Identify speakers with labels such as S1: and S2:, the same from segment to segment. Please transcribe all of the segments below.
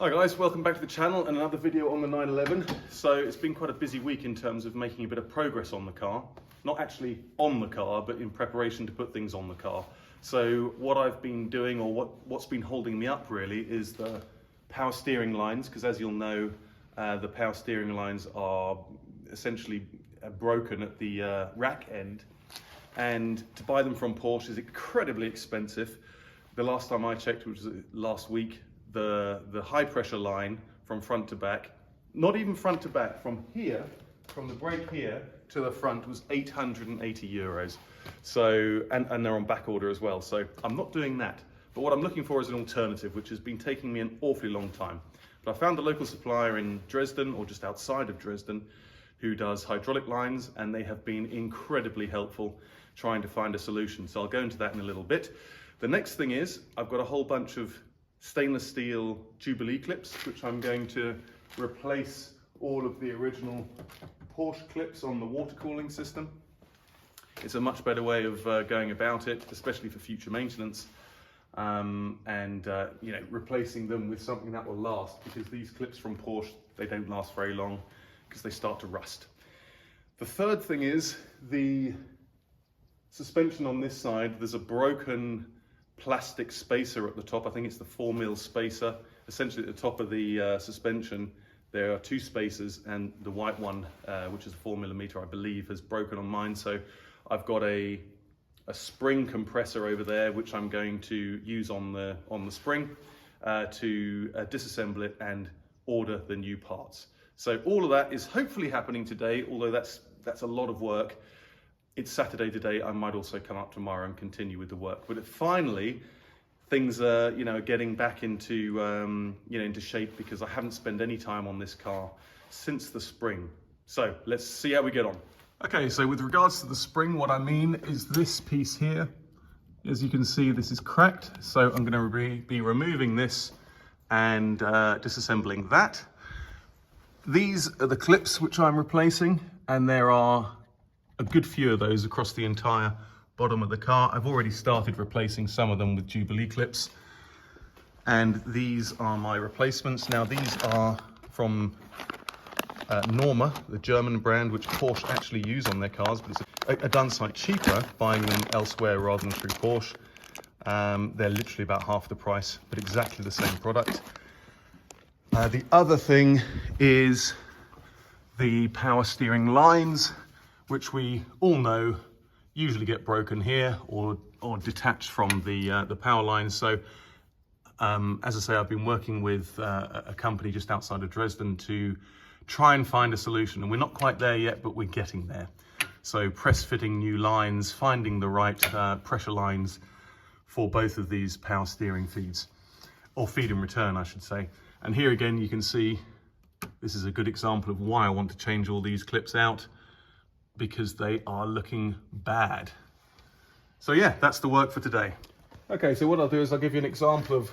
S1: Hi guys, welcome back to the channel and another video on the 911. So it's been quite a busy week in terms of making a bit of progress on the car. Not actually on the car, but in preparation to put things on the car. So what I've been doing, or what's been holding me up really, is the power steering lines, because as you'll know, the power steering lines are essentially broken at the rack end. And to buy them from Porsche is incredibly expensive. The last time I checked, which was last week, the high pressure line from front to back, not even front to back, from here, from the brake here to the front, was 880 euros. So, and they're on back order as well. So I'm not doing that. But what I'm looking for is an alternative, which has been taking me an awfully long time. But I found a local supplier in Dresden, or just outside of Dresden, who does hydraulic lines, and they have been incredibly helpful trying to find a solution. So I'll go into that in a little bit. The next thing is, I've got a whole bunch of stainless steel Jubilee clips, which I'm going to replace all of the original Porsche clips on the water cooling system. It's a much better way of going about it, especially for future maintenance, you know, replacing them with something that will last, because these clips from Porsche, they don't last very long because they start to rust. The third thing is the suspension on this side. There's a broken plastic spacer at the top. I think it's the 4mm spacer. Essentially at the top of the suspension, there are two spacers, and the white one, which is a 4mm, I believe, has broken on mine. So I've got a spring compressor over there, which I'm going to use on the spring to disassemble it and order the new parts. So all of that is hopefully happening today, although that's a lot of work. It's Saturday today. I might also come up tomorrow and continue with the work. But finally, things are, you know, getting back into, you know, into shape, because I haven't spent any time on this car since the spring. So let's see how we get on. Okay, so with regards to the spring, what I mean is this piece here. As you can see, this is cracked. So I'm going to be removing this and disassembling that. These are the clips which I'm replacing, and there are a good few of those across the entire bottom of the car. I've already started replacing some of them with Jubilee clips, and these are my replacements. Now these are from Norma, the German brand, which Porsche actually use on their cars, but it's a done sight cheaper buying them elsewhere rather than through Porsche. They're literally about half the price, but exactly the same product. The other thing is the power steering lines, which we all know usually get broken here or detached from the power lines. So as I say, I've been working with a company just outside of Dresden to try and find a solution, and we're not quite there yet, but we're getting there. So press fitting new lines, finding the right pressure lines for both of these power steering feeds, or feed and return, I should say. And here again, you can see this is a good example of why I want to change all these clips out, because they are looking bad. So yeah, that's the work for today. Okay, so what I'll do is I'll give you an example of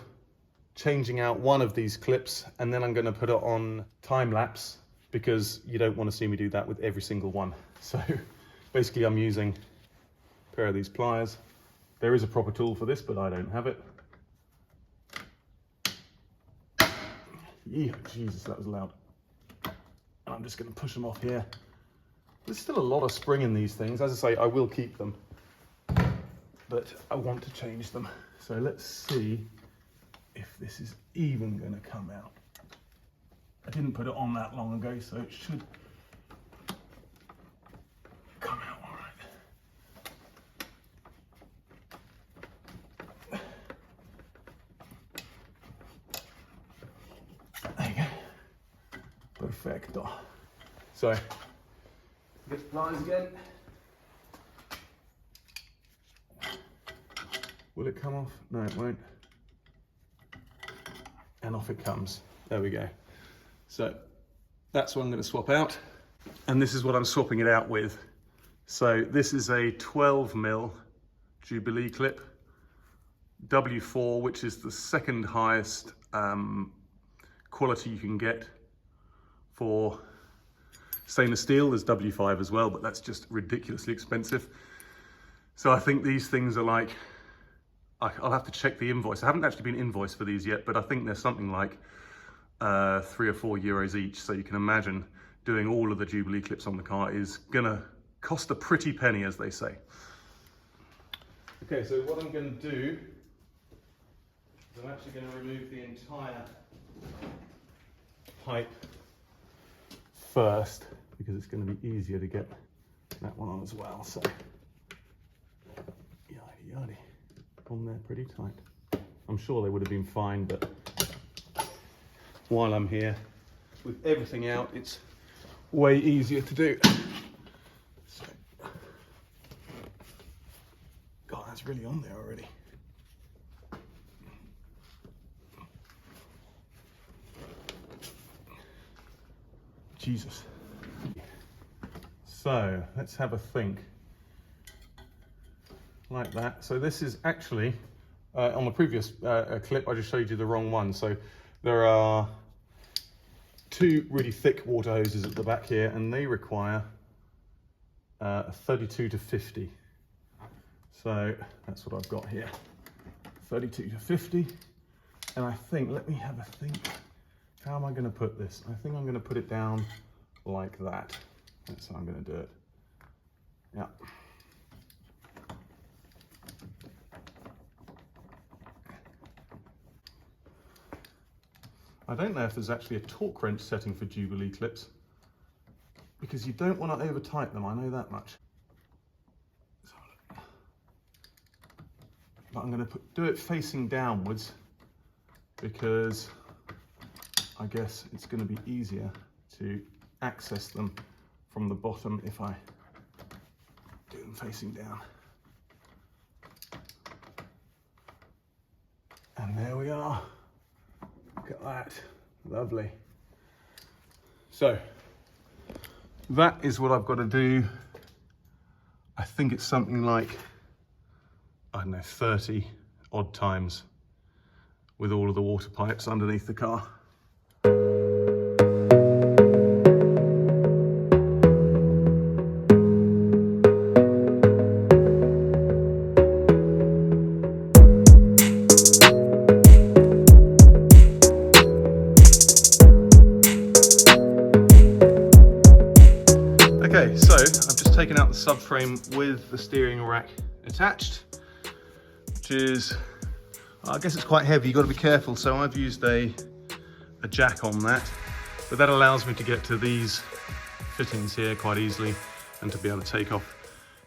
S1: changing out one of these clips, and then I'm going to put it on time lapse, because you don't want to see me do that with every single one. So basically I'm using a pair of these pliers. There is a proper tool for this, but I don't have it. Yeah, Jesus, that was loud. And I'm just going to push them off here. There's still a lot of spring in these things. As I say, I will keep them, but I want to change them. So let's see if this is even going to come out. I didn't put it on that long ago, so it should come out all right. There you go. Perfecto. So get the pliers again. Will it come off? No, it won't. And off it comes. There we go. So that's what I'm going to swap out. And this is what I'm swapping it out with. So this is a 12mm Jubilee clip, W4, which is the second highest quality you can get for stainless steel. There's W5 as well, but that's just ridiculously expensive. So I think these things are like, I'll have to check the invoice. I haven't actually been invoiced for these yet, but I think there's something like €3 or €4 each. So you can imagine doing all of the Jubilee clips on the car is gonna cost a pretty penny, as they say. Okay, so what I'm going to do is I'm actually going to remove the entire pipe first, because it's going to be easier to get that one on as well. So, yaddy yaddy, on there pretty tight. I'm sure they would have been fine, but while I'm here with everything out, it's way easier to do. So, God, that's really on there already. Jesus. So let's have a think. Like that. So this is actually, on the previous clip, I just showed you the wrong one. So there are two really thick water hoses at the back here, and they require a 32 to 50. So that's what I've got here, 32 to 50. And I think, let me have a think. How am I going to put this? I think I'm going to put it down like that. That's how I'm going to do it. Yeah. I don't know if there's actually a torque wrench setting for Jubilee clips, because you don't want to over tighten them, I know that much. But I'm going to do it facing downwards, because I guess it's going to be easier to access them from the bottom if I do them facing down. And there we are. Look at that. Lovely. So that is what I've got to do. I think it's something like, I don't know, 30 odd times with all of the water pipes underneath the car. Okay, so I've just taken out the subframe with the steering rack attached, which is, I guess it's quite heavy, you've got to be careful, so I've used a jack on that, but that allows me to get to these fittings here quite easily and to be able to take off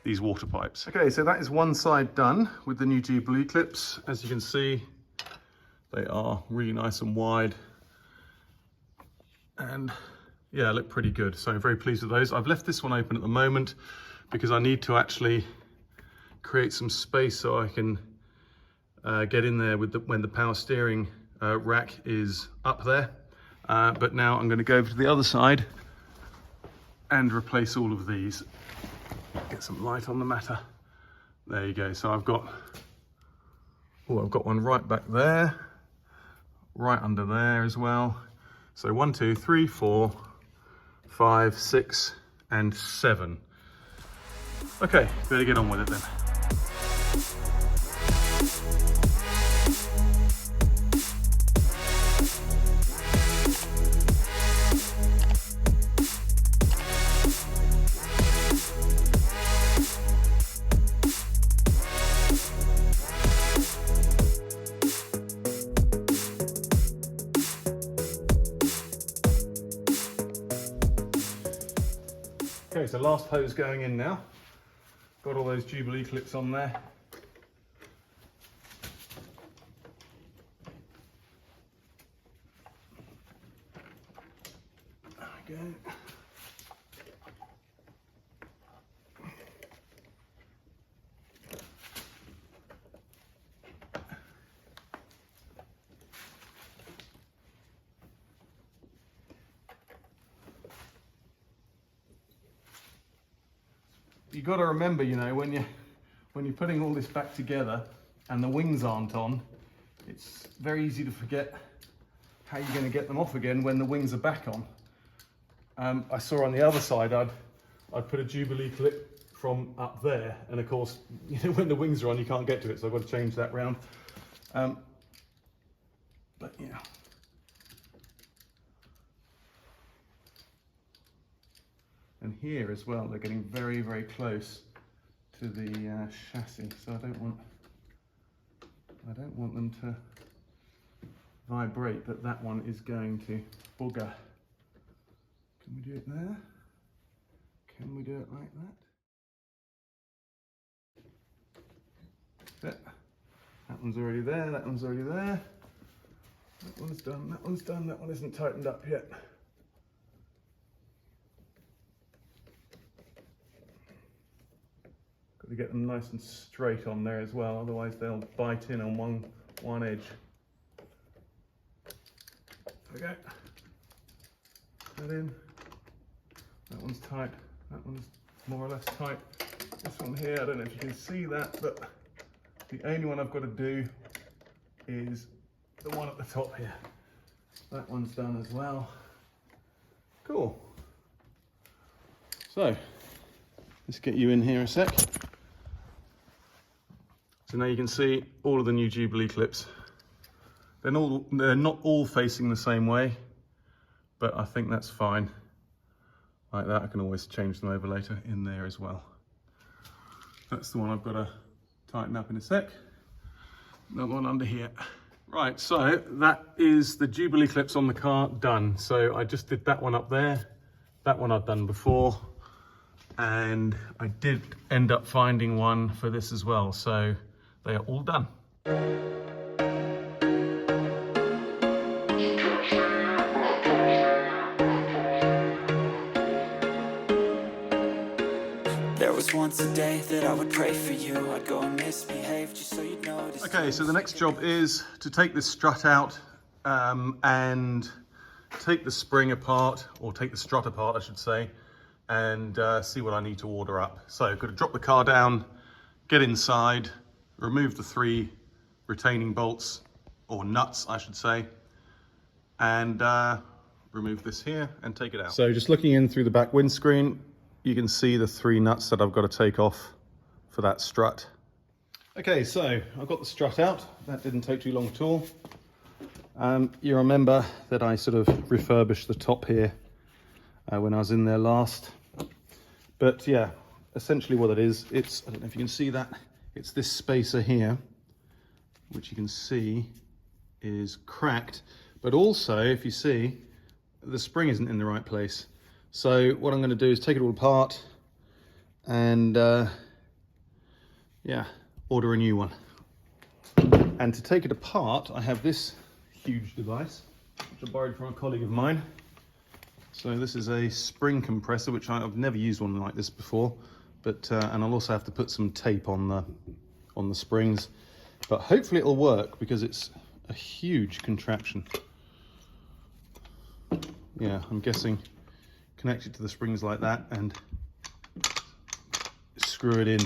S1: these water pipes. Okay, so that is one side done with the new Jubilee clips. As you can see, they are really nice and wide, and yeah, look pretty good. So I'm very pleased with those. I've left this one open at the moment because I need to actually create some space so I can get in there with when the power steering rack is up there. But now I'm going to go over to the other side and replace all of these. Get some light on the matter. There you go. So I've got one right back there, right under there as well. So 1, 2, 3, 4, 5, 6, and 7. Okay, better get on with it then. Okay, so last hose going in now. Got all those Jubilee clips on there. There we go. You've got to remember, you know, when you're putting all this back together and the wings aren't on, it's very easy to forget how you're going to get them off again when the wings are back on. I saw on the other side I'd put a Jubilee clip from up there, and of course, you know, when the wings are on, you can't get to it, so I've got to change that round. But yeah, And here as well, they're getting very, very close to the chassis. So I don't want them to vibrate, but that one is going to bugger. Can we do it there? Can we do it like that? That one's already there, that one's already there. That one's done, that one's done, that one isn't tightened up yet. Got to get them nice and straight on there as well, otherwise they'll bite in on one edge. Okay. That in. That one's tight. That one's more or less tight. This one here, I don't know if you can see that, but the only one I've got to do is the one at the top here. That one's done as well. Cool. So, let's get you in here a sec. So now you can see all of the new Jubilee clips. They're not all facing the same way, but I think that's fine. Like that, I can always change them over later in there as well. That's the one I've got to tighten up in a sec. Another one under here. Right, so that is the Jubilee clips on the car done. So I just did that one up there. That one I've done before. And I did end up finding one for this as well. So they are all done.
S2: Once a day that I would pray for you, I'd go and misbehave just so you'd notice.
S1: Okay, so the next job is to take this strut out and take the spring apart, or take the strut apart I should say, and see what I need to order up. So I've got to drop the car down, get inside, remove the 3 retaining bolts, or nuts I should say, and remove this here and take it out. So just looking in through the back windscreen, you can see the 3 nuts that I've got to take off for that strut. Okay, so I've got the strut out. That didn't take too long at all. You remember that I sort of refurbished the top here when I was in there last. But yeah, essentially what it is, it's, I don't know if you can see that, it's this spacer here, which you can see is cracked. But also, if you see, the spring isn't in the right place. So what I'm going to do is take it all apart and yeah, order a new one. And to take it apart, I have this huge device, which I borrowed from a colleague of mine. So this is a spring compressor, which I've never used one like this before, but and I'll also have to put some tape on the springs, but hopefully it'll work because it's a huge contraption. Yeah, I'm guessing connect it to the springs like that and screw it in.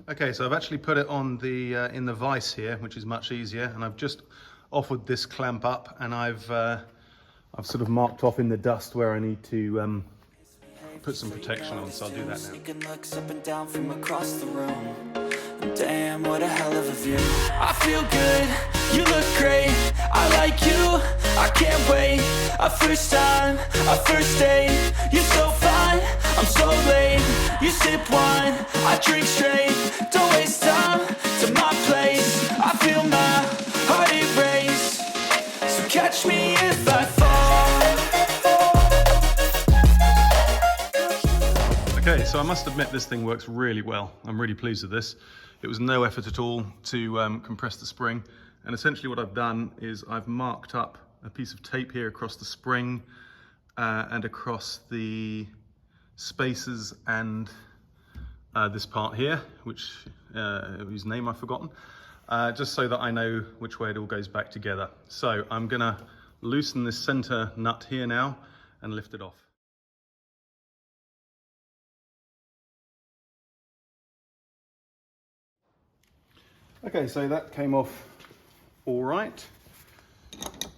S1: Okay, so I've actually put it on the in the vise here, which is much easier, and I've just offered this clamp up, and I've sort of marked off in the dust where I need to put some protection on, so I'll do that now.
S2: Sneaking looks up and down from across the room. Damn, what a hell of a view. I feel good, you look great, I like you, I can't wait. A first time, a first date, you're so fine, I'm so late. You sip wine, I drink straight, don't waste time to my place. I feel my heart erase, so catch me if I fall.
S1: Okay, so I must admit this thing works really well. I'm really pleased with this. It was no effort at all to compress the spring. And essentially what I've done is I've marked up a piece of tape here across the spring and across the spacers and this part here, which whose name I've forgotten, just so that I know which way it all goes back together. So I'm gonna loosen this center nut here now and lift it off. Okay, so that came off all right.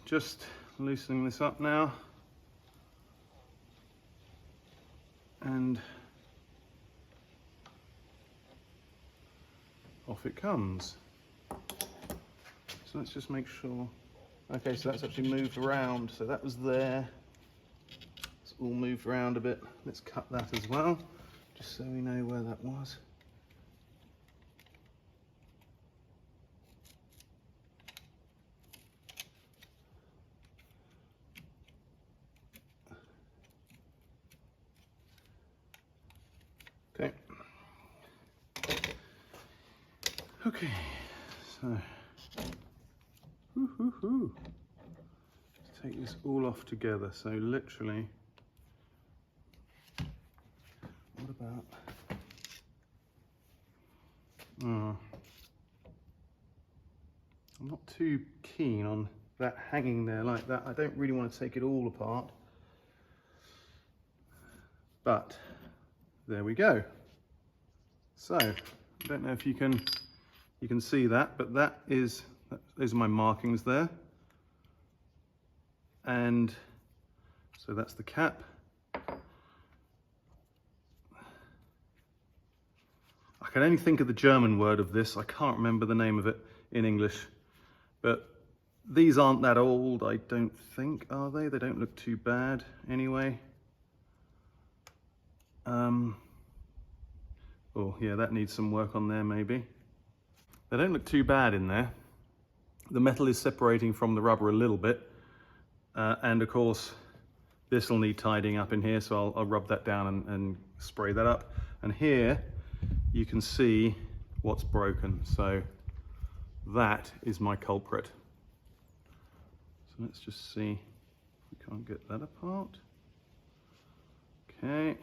S1: Just loosening this up now. And off it comes. So let's just make sure. Okay, so that's actually moved around. So that was there. It's all moved around a bit. Let's cut that as well, just so we know where that was. Okay. Okay, so let's take this all off together. So literally, what about? I'm not too keen on that hanging there like that. I don't really want to take it all apart, but there we go. So I don't know if you can see that, but those are my markings there. And so that's the cap. I can only think of the German word of this. I can't remember the name of it in English, but these aren't that old, I don't think, are they? They don't look too bad anyway. Oh yeah, that needs some work on there maybe. They don't look too bad in there. The metal is separating from the rubber a little bit. And of course, this will need tidying up in here, so I'll rub that down and spray that up. And here, you can see what's broken. So that is my culprit. So let's just see if we can't get that apart. Okay.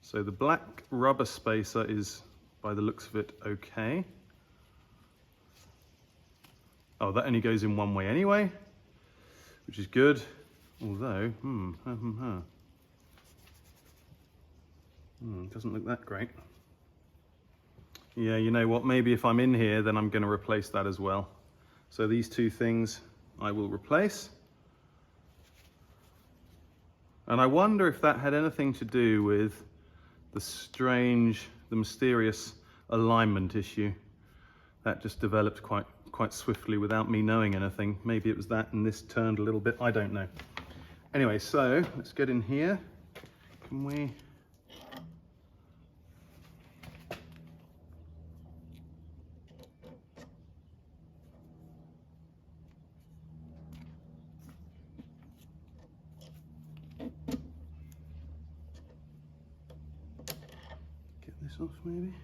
S1: So the black rubber spacer is, by the looks of it, okay. Oh, that only goes in one way anyway, which is good. Although, doesn't look that great. Yeah, you know what? Maybe if I'm in here, then I'm going to replace that as well. So these two things I will replace. And I wonder if that had anything to do with the mysterious alignment issue that just developed quite swiftly without me knowing anything. Maybe it was that and this turned a little bit, I don't know. Anyway, so let's get in here. Can we? Get this off maybe?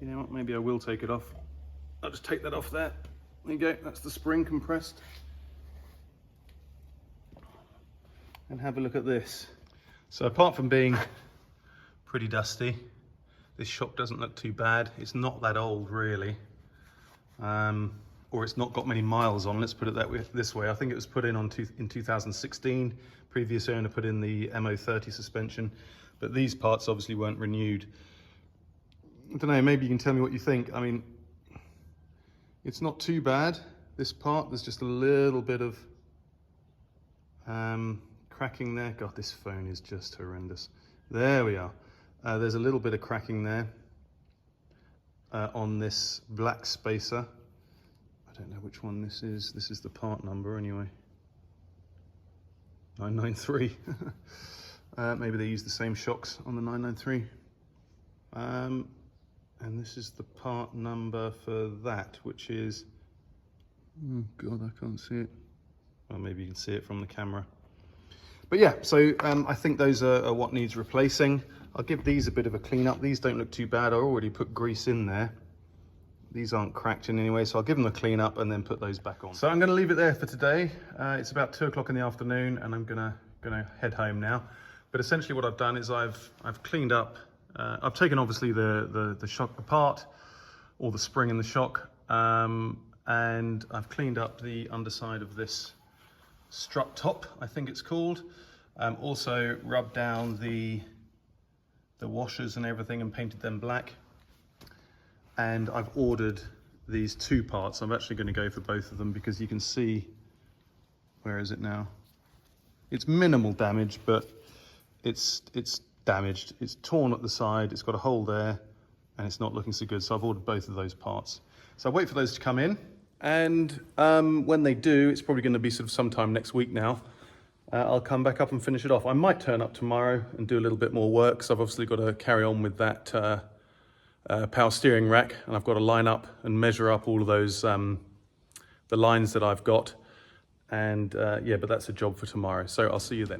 S1: You know what, maybe I will take it off. I'll just take that off there. There you go, that's the spring compressed. And have a look at this. So apart from being pretty dusty, this shock doesn't look too bad. It's not that old really. Or it's not got many miles on, let's put it this way. I think it was put in in 2016. Previous owner put in the M030 suspension, but these parts obviously weren't renewed. I don't know, maybe you can tell me what you think. I mean, it's not too bad, this part. There's just a little bit of cracking there. God, this phone is just horrendous. There we are. There's a little bit of cracking there on this black spacer. I don't know which one this is. This is the part number anyway. 993. Maybe they use the same shocks on the 993. And this is the part number for that, which is, oh God, I can't see it. Well, maybe you can see it from the camera. But yeah, so I think those are what needs replacing. I'll give these a bit of a clean up. These don't look too bad. I already put grease in there. These aren't cracked in any way, so I'll give them a clean up and then put those back on. So I'm gonna leave it there for today. It's about 2 o'clock in the afternoon and I'm gonna head home now. But essentially what I've done is I've cleaned up. I've taken obviously the shock apart, or the spring in the shock, and I've cleaned up the underside of this strut top, I think it's called. Also rubbed down the washers and everything and painted them black. And I've ordered these 2 parts. I'm actually going to go for both of them because you can see, where is it now? It's minimal damage, but it's damaged. It's torn at the side, it's got a hole there, and it's not looking so good. So I've ordered both of those parts. So I'll wait for those to come in. And when they do, it's probably going to be sort of sometime next week now. I'll come back up and finish it off. I might turn up tomorrow and do a little bit more work, because I've obviously got to carry on with that power steering rack, and I've got to line up and measure up all of those, the lines that I've got. And yeah, but that's a job for tomorrow. So I'll see you then.